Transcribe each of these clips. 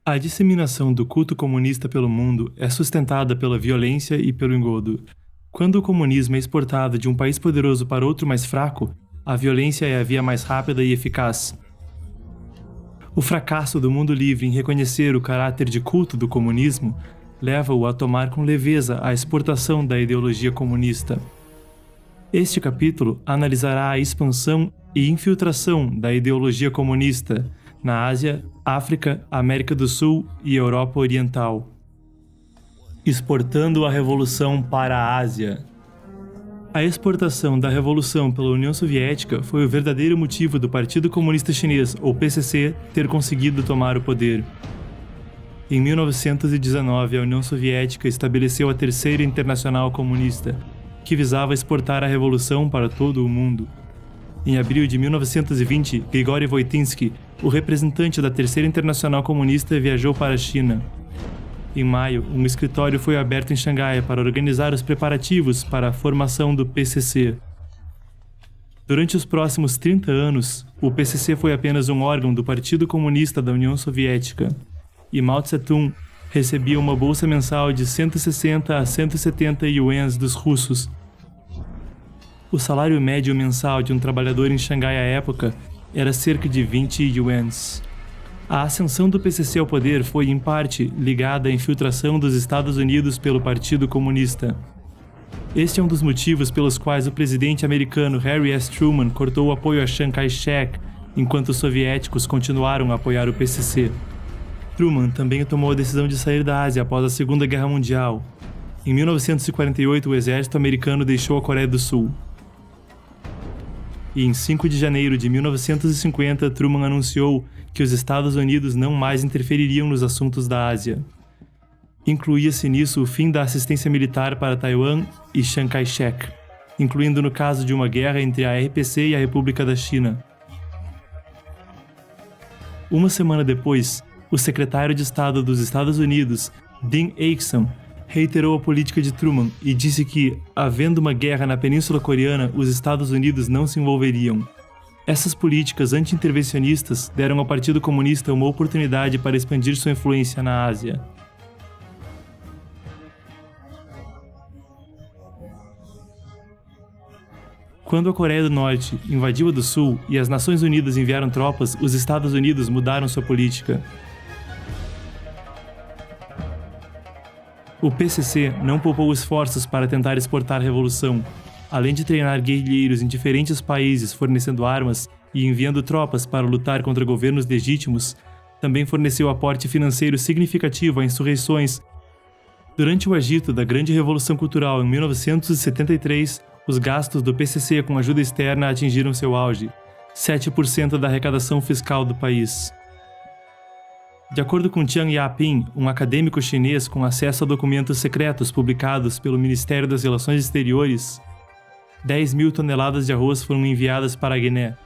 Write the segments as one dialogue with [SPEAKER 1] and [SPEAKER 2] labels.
[SPEAKER 1] A disseminação do culto comunista pelo mundo é sustentada pela violência e pelo engodo. Quando o comunismo é exportado de um país poderoso para outro mais fraco, a violência é a via mais rápida e eficaz. O fracasso do mundo livre em reconhecer o caráter de culto do comunismo leva-o a tomar com leveza a exportação da ideologia comunista. Este capítulo analisará a expansão e infiltração da ideologia comunista na Ásia, África, América do Sul e Europa Oriental. Exportando a Revolução para a Ásia. A exportação da Revolução pela União Soviética foi o verdadeiro motivo do Partido Comunista Chinês, ou PCC, ter conseguido tomar o poder. Em 1919, a União Soviética estabeleceu a Terceira Internacional Comunista, que visava exportar a Revolução para todo o mundo. Em abril de 1920, Grigori Voitinsky, o representante da Terceira Internacional Comunista, viajou para a China. Em maio, um escritório foi aberto em Xangai para organizar os preparativos para a formação do PCC. Durante os próximos 30 anos, o PCC foi apenas um órgão do Partido Comunista da União Soviética, e Mao Tse-tung recebia uma bolsa mensal de 160 a 170 ienes dos russos. O salário médio mensal de um trabalhador em Xangai à época era cerca de 20 ienes. A ascensão do PCC ao poder foi, em parte, ligada à infiltração dos Estados Unidos pelo Partido Comunista. Este é um dos motivos pelos quais o presidente americano Harry S. Truman cortou o apoio a Chiang Kai-shek, enquanto os soviéticos continuaram a apoiar o PCC. Truman também tomou a decisão de sair da Ásia após a Segunda Guerra Mundial. Em 1948, o exército americano deixou a Coreia do Sul. E em 5 de janeiro de 1950, Truman anunciou que os Estados Unidos não mais interfeririam nos assuntos da Ásia. Incluía-se nisso o fim da assistência militar para Taiwan e Chiang Kai-shek, incluindo no caso de uma guerra entre a RPC e a República da China. Uma semana depois, o secretário de Estado dos Estados Unidos, Dean Acheson, reiterou a política de Truman e disse que, havendo uma guerra na Península Coreana, os Estados Unidos não se envolveriam. Essas políticas anti-intervencionistas deram ao Partido Comunista uma oportunidade para expandir sua influência na Ásia. Quando a Coreia do Norte invadiu a do Sul e as Nações Unidas enviaram tropas, os Estados Unidos mudaram sua política. O PCC não poupou esforços para tentar exportar a revolução. Além de treinar guerrilheiros em diferentes países fornecendo armas e enviando tropas para lutar contra governos legítimos, também forneceu aporte financeiro significativo a insurreições. Durante o agito da Grande Revolução Cultural em 1973, os gastos do PCC com ajuda externa atingiram seu auge, 7% da arrecadação fiscal do país. De acordo com Jiang Yaping, um acadêmico chinês com acesso a documentos secretos publicados pelo Ministério das Relações Exteriores, 10 mil toneladas de arroz foram enviadas para a Guiné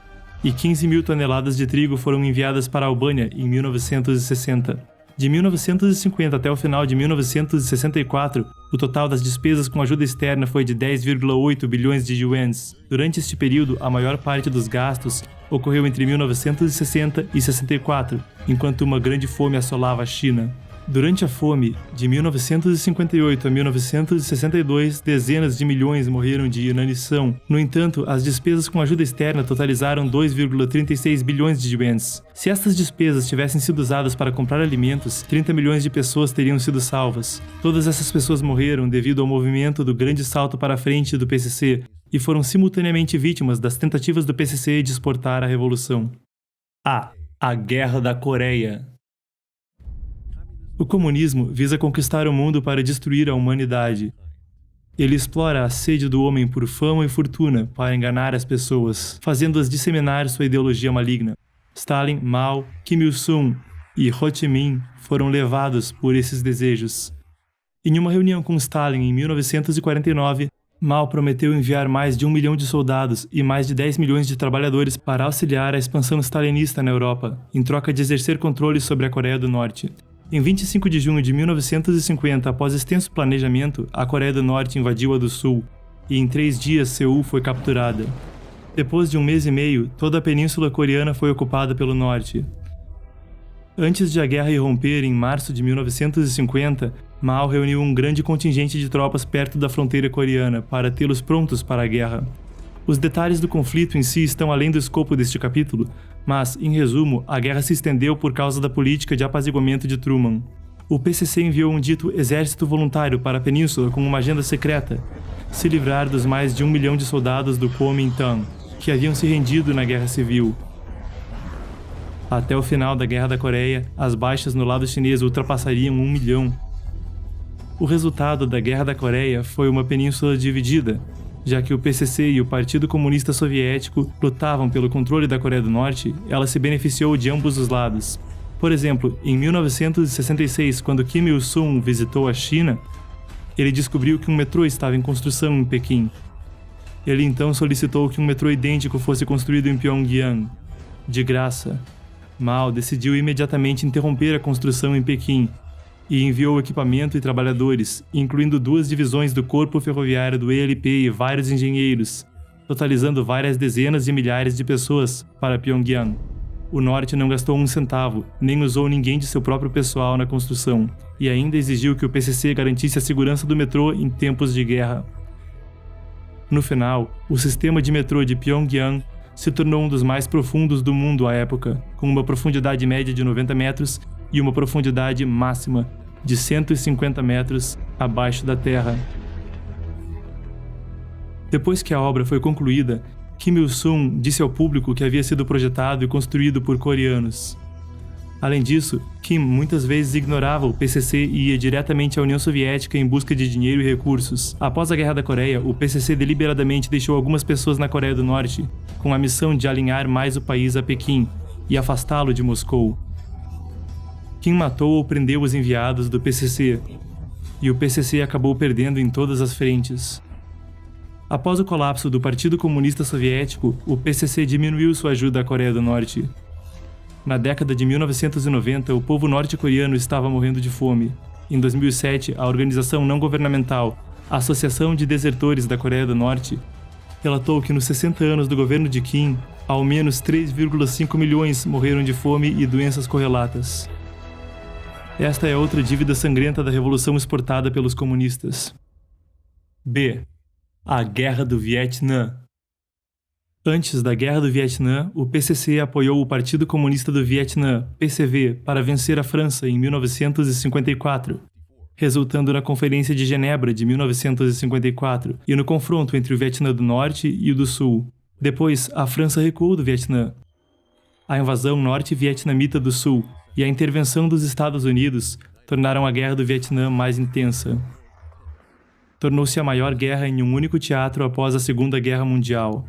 [SPEAKER 1] e 15 mil toneladas de trigo foram enviadas para a Albânia em 1960. De 1950 até o final de 1964, o total das despesas com ajuda externa foi de 10,8 bilhões de ienes. Durante este período, a maior parte dos gastos ocorreu entre 1960 e 64, enquanto uma grande fome assolava a China. Durante a fome, de 1958 a 1962, dezenas de milhões morreram de inanição. No entanto, as despesas com ajuda externa totalizaram 2,36 bilhões de ienes. Se estas despesas tivessem sido usadas para comprar alimentos, 30 milhões de pessoas teriam sido salvas. Todas essas pessoas morreram devido ao movimento do grande salto para a frente do PCC e foram simultaneamente vítimas das tentativas do PCC de exportar a revolução. A Guerra da Coreia. O comunismo visa conquistar o mundo para destruir a humanidade. Ele explora a sede do homem por fama e fortuna para enganar as pessoas, fazendo-as disseminar sua ideologia maligna. Stalin, Mao, Kim Il-sung e Ho Chi Minh foram levados por esses desejos. Em uma reunião com Stalin em 1949, Mao prometeu enviar mais de 1 milhão de soldados e mais de 10 milhões de trabalhadores para auxiliar a expansão stalinista na Europa, em troca de exercer controle sobre a Coreia do Norte. Em 25 de junho de 1950, após extenso planejamento, a Coreia do Norte invadiu a do Sul, e em 3 dias Seul foi capturada. Depois de 1 mês e meio, toda a península coreana foi ocupada pelo norte. Antes de a guerra irromper em março de 1950, Mao reuniu um grande contingente de tropas perto da fronteira coreana para tê-los prontos para a guerra. Os detalhes do conflito em si estão além do escopo deste capítulo, mas, em resumo, a guerra se estendeu por causa da política de apaziguamento de Truman. O PCC enviou um dito exército voluntário para a península com uma agenda secreta, se livrar dos mais de 1 milhão de soldados do Kuomintang, que haviam se rendido na Guerra Civil. Até o final da Guerra da Coreia, as baixas no lado chinês ultrapassariam 1 milhão. O resultado da Guerra da Coreia foi uma península dividida, já que o PCC e o Partido Comunista Soviético lutavam pelo controle da Coreia do Norte, ela se beneficiou de ambos os lados. Por exemplo, em 1966, quando Kim Il-sung visitou a China, ele descobriu que um metrô estava em construção em Pequim. Ele então solicitou que um metrô idêntico fosse construído em Pyongyang. De graça. Mao decidiu imediatamente interromper a construção em Pequim e enviou equipamento e trabalhadores, incluindo 2 divisões do Corpo Ferroviário do ELP e vários engenheiros, totalizando várias dezenas de milhares de pessoas para Pyongyang. O Norte não gastou 1 centavo, nem usou ninguém de seu próprio pessoal na construção, e ainda exigiu que o PCC garantisse a segurança do metrô em tempos de guerra. No final, o sistema de metrô de Pyongyang se tornou um dos mais profundos do mundo à época, com uma profundidade média de 90 metros e uma profundidade máxima de 150 metros abaixo da terra. Depois que a obra foi concluída, Kim Il-sung disse ao público que havia sido projetado e construído por coreanos. Além disso, Kim muitas vezes ignorava o PCC e ia diretamente à União Soviética em busca de dinheiro e recursos. Após a Guerra da Coreia, o PCC deliberadamente deixou algumas pessoas na Coreia do Norte, com a missão de alinhar mais o país a Pequim e afastá-lo de Moscou. Kim matou ou prendeu os enviados do PCC, e o PCC acabou perdendo em todas as frentes. Após o colapso do Partido Comunista Soviético, o PCC diminuiu sua ajuda à Coreia do Norte. Na década de 1990, o povo norte-coreano estava morrendo de fome. Em 2007, a organização não governamental, a Associação de Desertores da Coreia do Norte, relatou que nos 60 anos do governo de Kim, ao menos 3,5 milhões morreram de fome e doenças correlatas. Esta é outra dívida sangrenta da revolução exportada pelos comunistas. B. A Guerra do Vietnã. Antes da Guerra do Vietnã, o PCC apoiou o Partido Comunista do Vietnã, PCV, para vencer a França em 1954, resultando na Conferência de Genebra de 1954 e no confronto entre o Vietnã do Norte e o do Sul. Depois, a França recuou do Vietnã. A invasão norte-vietnamita do Sul e a intervenção dos Estados Unidos tornaram a Guerra do Vietnã mais intensa. Tornou-se a maior guerra em um único teatro após a Segunda Guerra Mundial.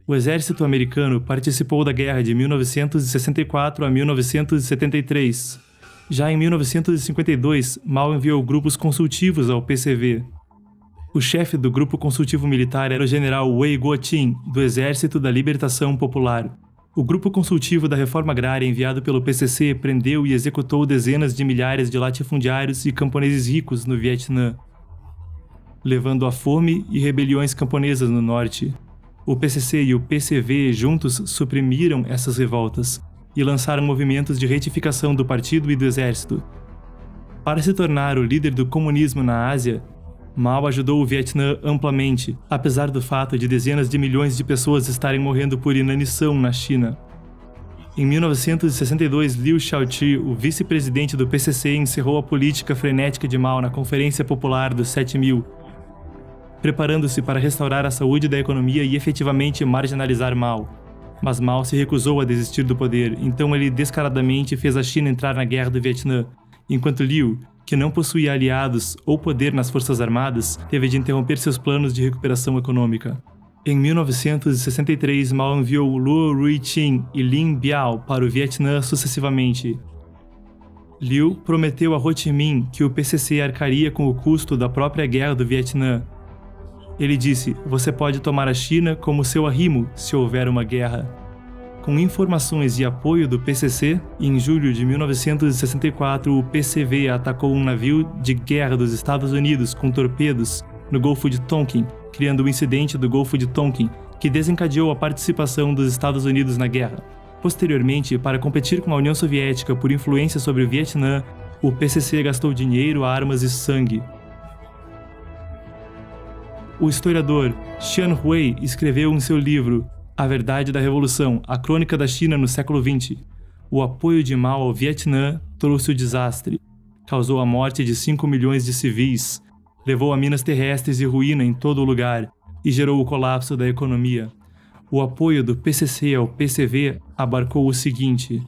[SPEAKER 1] O exército americano participou da guerra de 1964 a 1973. Já em 1952, Mao enviou grupos consultivos ao PCV. O chefe do grupo consultivo militar era o general Wei Guoqin, do Exército da Libertação Popular. O grupo consultivo da reforma agrária enviado pelo PCC prendeu e executou dezenas de milhares de latifundiários e camponeses ricos no Vietnã, levando a fome e rebeliões camponesas no norte. O PCC e o PCV juntos suprimiram essas revoltas e lançaram movimentos de retificação do partido e do exército. Para se tornar o líder do comunismo na Ásia, Mao ajudou o Vietnã amplamente, apesar do fato de dezenas de milhões de pessoas estarem morrendo por inanição na China. Em 1962, Liu Shaoqi, o vice-presidente do PCC, encerrou a política frenética de Mao na Conferência Popular dos 7.000, preparando-se para restaurar a saúde da economia e efetivamente marginalizar Mao. Mas Mao se recusou a desistir do poder, então ele descaradamente fez a China entrar na Guerra do Vietnã, enquanto Liu, que não possuía aliados ou poder nas forças armadas, teve de interromper seus planos de recuperação econômica. Em 1963, Mao enviou Luo Ruiqing e Lin Biao para o Vietnã sucessivamente. Liu prometeu a Ho Chi Minh que o PCC arcaria com o custo da própria Guerra do Vietnã. Ele disse: "Você pode tomar a China como seu arrimo se houver uma guerra." Com informações e apoio do PCC, em julho de 1964, o PCV atacou um navio de guerra dos Estados Unidos com torpedos no Golfo de Tonkin, criando o incidente do Golfo de Tonkin, que desencadeou a participação dos Estados Unidos na guerra. Posteriormente, para competir com a União Soviética por influência sobre o Vietnã, o PCC gastou dinheiro, armas e sangue. O historiador Xian Hui escreveu em seu livro A Verdade da Revolução, a crônica da China no século XX. O apoio de Mao ao Vietnã trouxe o desastre. Causou a morte de 5 milhões de civis, levou a minas terrestres e ruína em todo o lugar e gerou o colapso da economia. O apoio do PCC ao PCV abarcou o seguinte: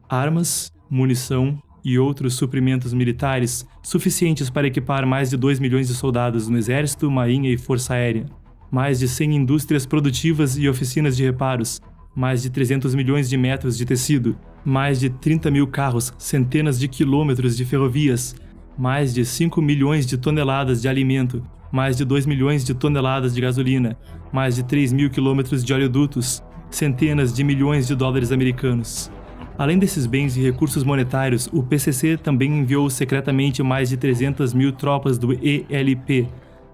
[SPEAKER 1] armas, munição e outros suprimentos militares suficientes para equipar mais de 2 milhões de soldados no Exército, Marinha e Força Aérea, mais de 100 indústrias produtivas e oficinas de reparos, mais de 300 milhões de metros de tecido, mais de 30 mil carros, centenas de quilômetros de ferrovias, mais de 5 milhões de toneladas de alimento, mais de 2 milhões de toneladas de gasolina, mais de 3 mil quilômetros de oleodutos, centenas de milhões de dólares americanos. Além desses bens e recursos monetários, o PCC também enviou secretamente mais de 300 mil tropas do ELP,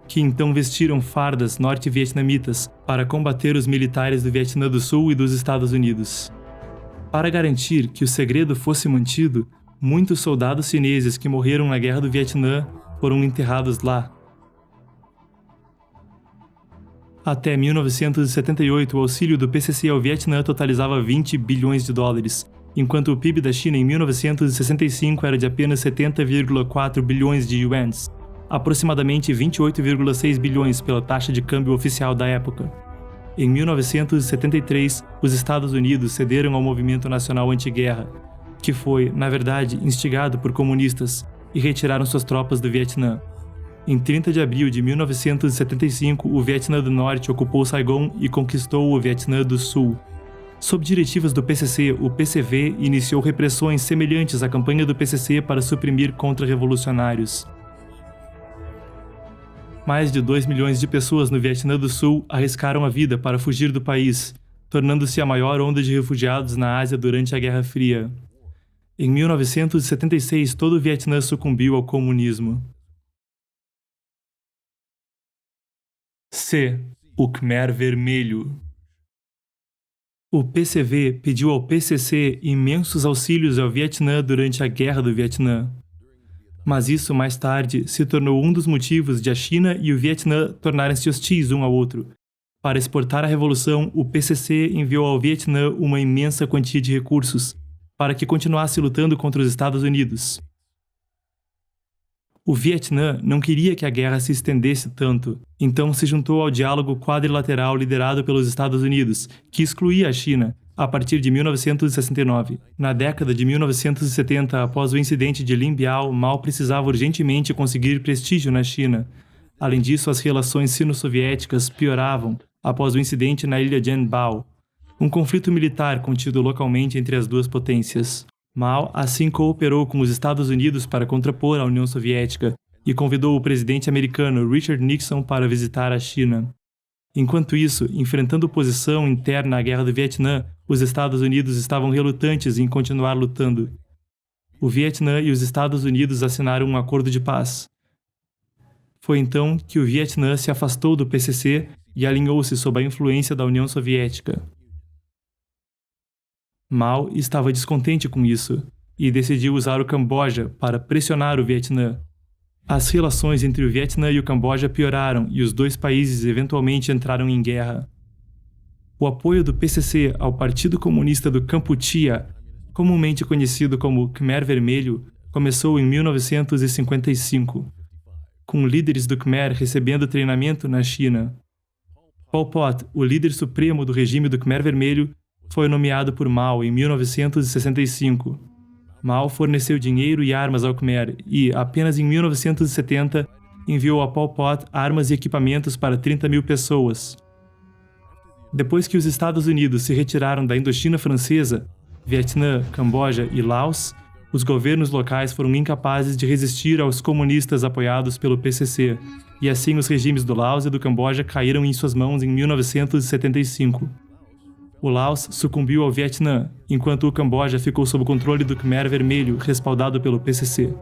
[SPEAKER 1] que então vestiram fardas norte-vietnamitas para combater os militares do Vietnã do Sul e dos Estados Unidos. Para garantir que o segredo fosse mantido, muitos soldados chineses que morreram na Guerra do Vietnã foram enterrados lá. Até 1978, o auxílio do PCC ao Vietnã totalizava 20 bilhões de dólares, enquanto o PIB da China em 1965 era de apenas 70,4 bilhões de yuans, aproximadamente 28,6 bilhões pela taxa de câmbio oficial da época. Em 1973, os Estados Unidos cederam ao movimento nacional anti-guerra, que foi, na verdade, instigado por comunistas, e retiraram suas tropas do Vietnã. Em 30 de abril de 1975, o Vietnã do Norte ocupou Saigon e conquistou o Vietnã do Sul. Sob diretivas do PCC, o PCV iniciou repressões semelhantes à campanha do PCC para suprimir contra-revolucionários. Mais de 2 milhões de pessoas no Vietnã do Sul arriscaram a vida para fugir do país, tornando-se a maior onda de refugiados na Ásia durante a Guerra Fria. Em 1976, todo o Vietnã sucumbiu ao comunismo. C. O Khmer Vermelho. O PCV pediu ao PCC imensos auxílios ao Vietnã durante a Guerra do Vietnã. Mas isso, mais tarde, se tornou um dos motivos de a China e o Vietnã tornarem-se hostis um ao outro. Para exportar a revolução, o PCC enviou ao Vietnã uma imensa quantia de recursos, para que continuasse lutando contra os Estados Unidos. O Vietnã não queria que a guerra se estendesse tanto, então se juntou ao diálogo quadrilateral liderado pelos Estados Unidos, que excluía a China, a partir de 1969. Na década de 1970, após o incidente de Lin Biao, Mao precisava urgentemente conseguir prestígio na China. Além disso, as relações sino-soviéticas pioravam após o incidente na ilha Jianbao, um conflito militar contido localmente entre as duas potências. Mao assim cooperou com os Estados Unidos para contrapor a União Soviética e convidou o presidente americano Richard Nixon para visitar a China. Enquanto isso, enfrentando oposição interna à Guerra do Vietnã, os Estados Unidos estavam relutantes em continuar lutando. O Vietnã e os Estados Unidos assinaram um acordo de paz. Foi então que o Vietnã se afastou do PCC e alinhou-se sob a influência da União Soviética. Mao estava descontente com isso e decidiu usar o Camboja para pressionar o Vietnã. As relações entre o Vietnã e o Camboja pioraram e os dois países eventualmente entraram em guerra. O apoio do PCC ao Partido Comunista do Kampuchea, comumente conhecido como Khmer Vermelho, começou em 1955, com líderes do Khmer recebendo treinamento na China. Pol Pot, o líder supremo do regime do Khmer Vermelho, foi nomeado por Mao em 1965. Mao forneceu dinheiro e armas ao Khmer e, apenas em 1970, enviou a Pol Pot armas e equipamentos para 30 mil pessoas. Depois que os Estados Unidos se retiraram da Indochina Francesa, Vietnã, Camboja e Laos, os governos locais foram incapazes de resistir aos comunistas apoiados pelo PCC, e assim os regimes do Laos e do Camboja caíram em suas mãos em 1975. O Laos sucumbiu ao Vietnã, enquanto o Camboja ficou sob o controle do Khmer Vermelho, respaldado pelo PCC.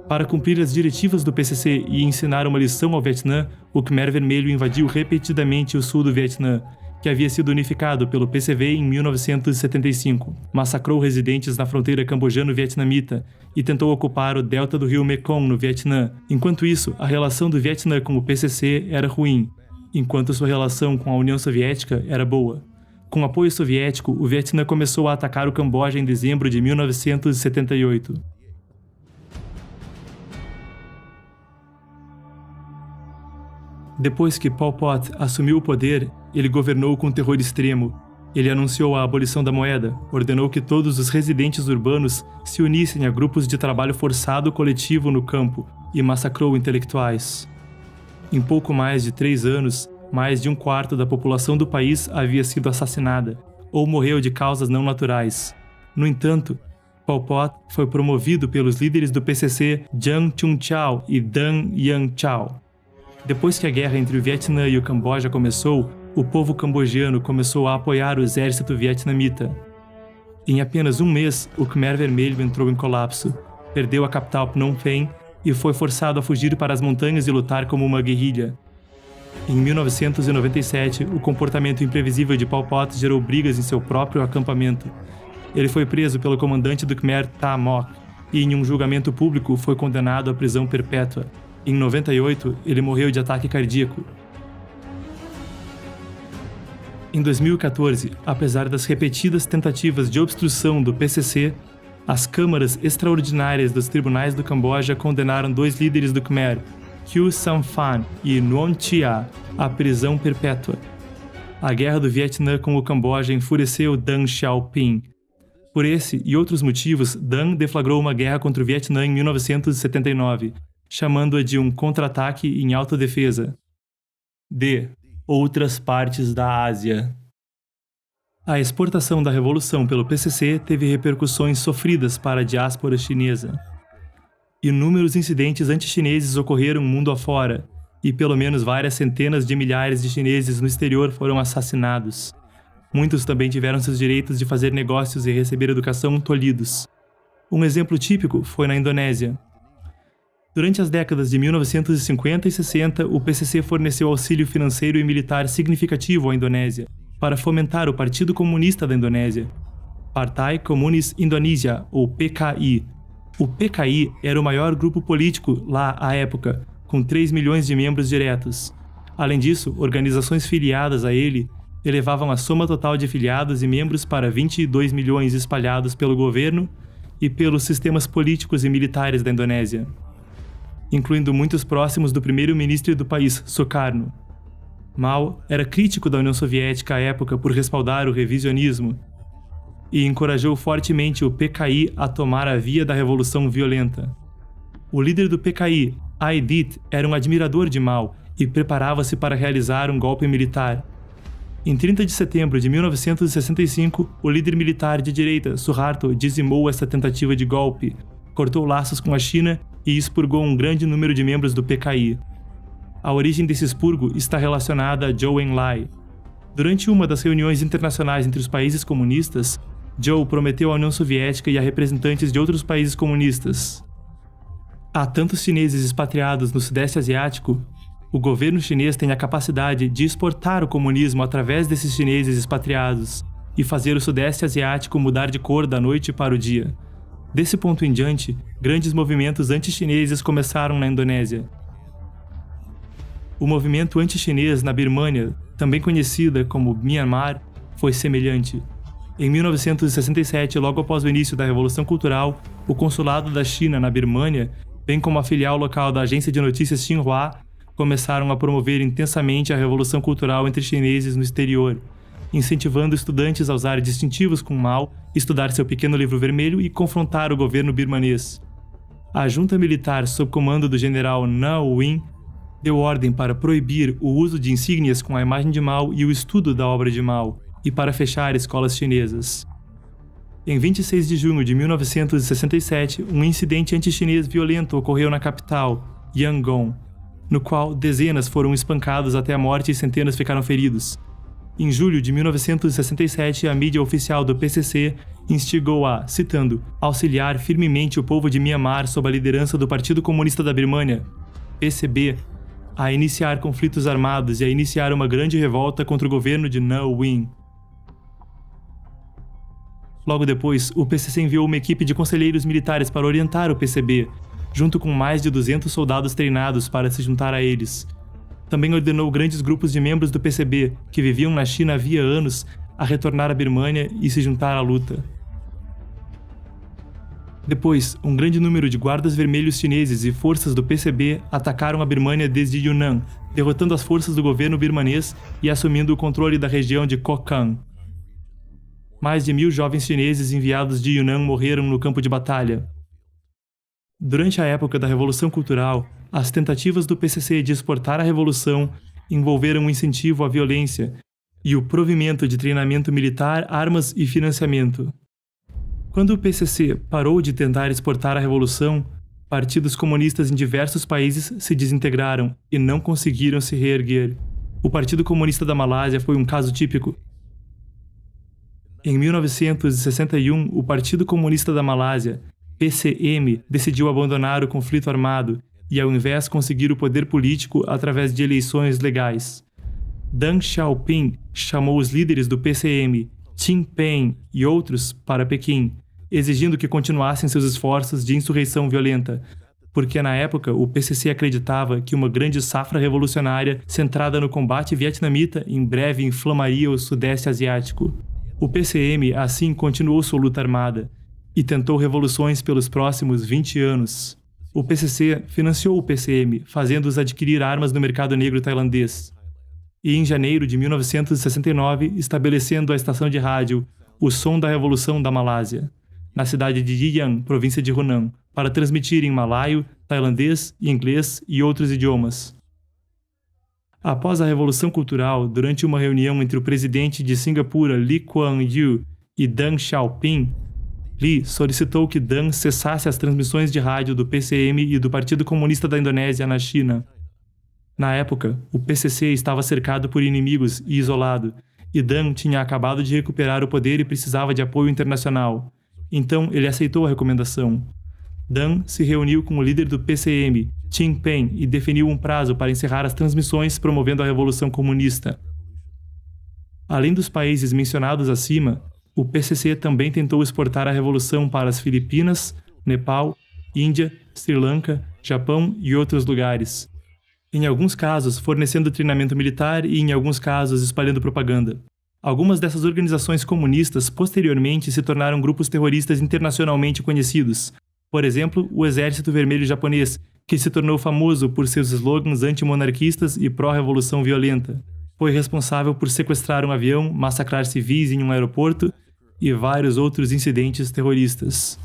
[SPEAKER 1] Para cumprir as diretivas do PCC e ensinar uma lição ao Vietnã, o Khmer Vermelho invadiu repetidamente o sul do Vietnã que havia sido unificado pelo PCV em 1975, massacrou residentes na fronteira cambojano-vietnamita e tentou ocupar o delta do rio Mekong no Vietnã. Enquanto isso, a relação do Vietnã com o PCC era ruim, enquanto sua relação com a União Soviética era boa. Com apoio soviético, o Vietnã começou a atacar o Camboja em dezembro de 1978. Depois que Pol Pot assumiu o poder, ele governou com terror extremo. Ele anunciou a abolição da moeda, ordenou que todos os residentes urbanos se unissem a grupos de trabalho forçado coletivo no campo e massacrou intelectuais. Em pouco mais de 3 anos, mais de 1/4 da população do país havia sido assassinada ou morreu de causas não naturais. No entanto, Pol Pot foi promovido pelos líderes do PCC Jang Chung-chau e Dang Yang-chau. Depois que a guerra entre o Vietnã e o Camboja começou, o povo cambojano começou a apoiar o exército vietnamita. Em apenas 1 mês, o Khmer Vermelho entrou em colapso, perdeu a capital Phnom Penh e foi forçado a fugir para as montanhas e lutar como uma guerrilha. Em 1997, o comportamento imprevisível de Pol Pot gerou brigas em seu próprio acampamento. Ele foi preso pelo comandante do Khmer Tha Moc e, em um julgamento público, foi condenado à prisão perpétua. Em 98, ele morreu de ataque cardíaco. Em 2014, apesar das repetidas tentativas de obstrução do PCC, as câmaras extraordinárias dos tribunais do Camboja condenaram 2 líderes do Khmer, Khieu Samphan e Nuon Chea, à prisão perpétua. A guerra do Vietnã com o Camboja enfureceu Deng Xiaoping. Por esse e outros motivos, Deng deflagrou uma guerra contra o Vietnã em 1979, chamando-a de um contra-ataque em autodefesa. D. Outras partes da Ásia. A exportação da revolução pelo PCC teve repercussões sofridas para a diáspora chinesa. Inúmeros incidentes anti-chineses ocorreram mundo afora, e pelo menos várias centenas de milhares de chineses no exterior foram assassinados. Muitos também tiveram seus direitos de fazer negócios e receber educação tolhidos. Um exemplo típico foi na Indonésia. Durante as décadas de 1950 e 60, o PCC forneceu auxílio financeiro e militar significativo à Indonésia, para fomentar o Partido Comunista da Indonésia, Partai Komunis Indonesia, ou PKI. O PKI era o maior grupo político lá à época, com 3 milhões de membros diretos. Além disso, organizações filiadas a ele elevavam a soma total de filiados e membros para 22 milhões espalhados pelo governo e pelos sistemas políticos e militares da Indonésia, incluindo muitos próximos do primeiro-ministro do país, Sukarno. Mao era crítico da União Soviética à época por respaldar o revisionismo e encorajou fortemente o PKI a tomar a via da revolução violenta. O líder do PKI, Aidit, era um admirador de Mao e preparava-se para realizar um golpe militar. Em 30 de setembro de 1965, o líder militar de direita, Suharto, dizimou essa tentativa de golpe, cortou laços com a China e expurgou um grande número de membros do PKI. A origem desse expurgo está relacionada a Zhou Enlai. Durante uma das reuniões internacionais entre os países comunistas, Zhou prometeu à União Soviética e a representantes de outros países comunistas: há tantos chineses expatriados no Sudeste Asiático, o governo chinês tem a capacidade de exportar o comunismo através desses chineses expatriados e fazer o Sudeste Asiático mudar de cor da noite para o dia. Desse ponto em diante, grandes movimentos anti-chineses começaram na Indonésia. O movimento anti-chinês na Birmânia, também conhecida como Myanmar, foi semelhante. Em 1967, logo após o início da Revolução Cultural, o consulado da China na Birmânia, bem como a filial local da agência de notícias Xinhua, começaram a promover intensamente a Revolução Cultural entre chineses no exterior, incentivando estudantes a usar distintivos com Mao, estudar seu pequeno livro vermelho e confrontar o governo birmanês. A junta militar sob comando do general Na Win deu ordem para proibir o uso de insígnias com a imagem de Mao e o estudo da obra de Mao, e para fechar escolas chinesas. Em 26 de junho de 1967, um incidente anti-chinês violento ocorreu na capital, Yangon, no qual dezenas foram espancados até a morte e centenas ficaram feridos. Em julho de 1967, a mídia oficial do PCC instigou a, citando, auxiliar firmemente o povo de Myanmar sob a liderança do Partido Comunista da Birmânia, PCB, a iniciar conflitos armados e a iniciar uma grande revolta contra o governo de Ne Win. Logo depois, o PCC enviou uma equipe de conselheiros militares para orientar o PCB, junto com mais de 200 soldados treinados para se juntar a eles. Também ordenou grandes grupos de membros do PCB, que viviam na China havia anos, a retornar à Birmânia e se juntar à luta. Depois, um grande número de guardas vermelhos chineses e forças do PCB atacaram a Birmânia desde Yunnan, derrotando as forças do governo birmanês e assumindo o controle da região de Kokang. Mais de 1.000 jovens chineses enviados de Yunnan morreram no campo de batalha. Durante a época da Revolução Cultural, as tentativas do PCC de exportar a revolução envolveram o incentivo à violência e o provimento de treinamento militar, armas e financiamento. Quando o PCC parou de tentar exportar a revolução, partidos comunistas em diversos países se desintegraram e não conseguiram se reerguer. O Partido Comunista da Malásia foi um caso típico. Em 1961, o Partido Comunista da Malásia, PCM, decidiu abandonar o conflito armado e, ao invés, conseguir o poder político através de eleições legais. Deng Xiaoping chamou os líderes do PCM, Tin Pen e outros, para Pequim, exigindo que continuassem seus esforços de insurreição violenta, porque na época o PCC acreditava que uma grande safra revolucionária centrada no combate vietnamita em breve inflamaria o Sudeste Asiático. O PCM, assim, continuou sua luta armada e tentou revoluções pelos próximos 20 anos. O PCC financiou o PCM, fazendo-os adquirir armas no mercado negro tailandês. E em janeiro de 1969, estabelecendo a estação de rádio O Som da Revolução da Malásia, na cidade de Yian, província de Hunan, para transmitir em malaio, tailandês, inglês e outros idiomas. Após a Revolução Cultural, durante uma reunião entre o presidente de Singapura, Lee Kuan Yew, e Deng Xiaoping, Lee solicitou que Deng cessasse as transmissões de rádio do PCM e do Partido Comunista da Indonésia na China. Na época, o PCC estava cercado por inimigos e isolado, e Deng tinha acabado de recuperar o poder e precisava de apoio internacional. Então, ele aceitou a recomendação. Deng se reuniu com o líder do PCM, Tin Pen, e definiu um prazo para encerrar as transmissões promovendo a Revolução Comunista. Além dos países mencionados acima, o PCC também tentou exportar a revolução para as Filipinas, Nepal, Índia, Sri Lanka, Japão e outros lugares. Em alguns casos, fornecendo treinamento militar e, em alguns casos, espalhando propaganda. Algumas dessas organizações comunistas posteriormente se tornaram grupos terroristas internacionalmente conhecidos. Por exemplo, o Exército Vermelho Japonês, que se tornou famoso por seus slogans antimonarquistas e pró-revolução violenta. Foi responsável por sequestrar um avião, massacrar civis em um aeroporto e vários outros incidentes terroristas.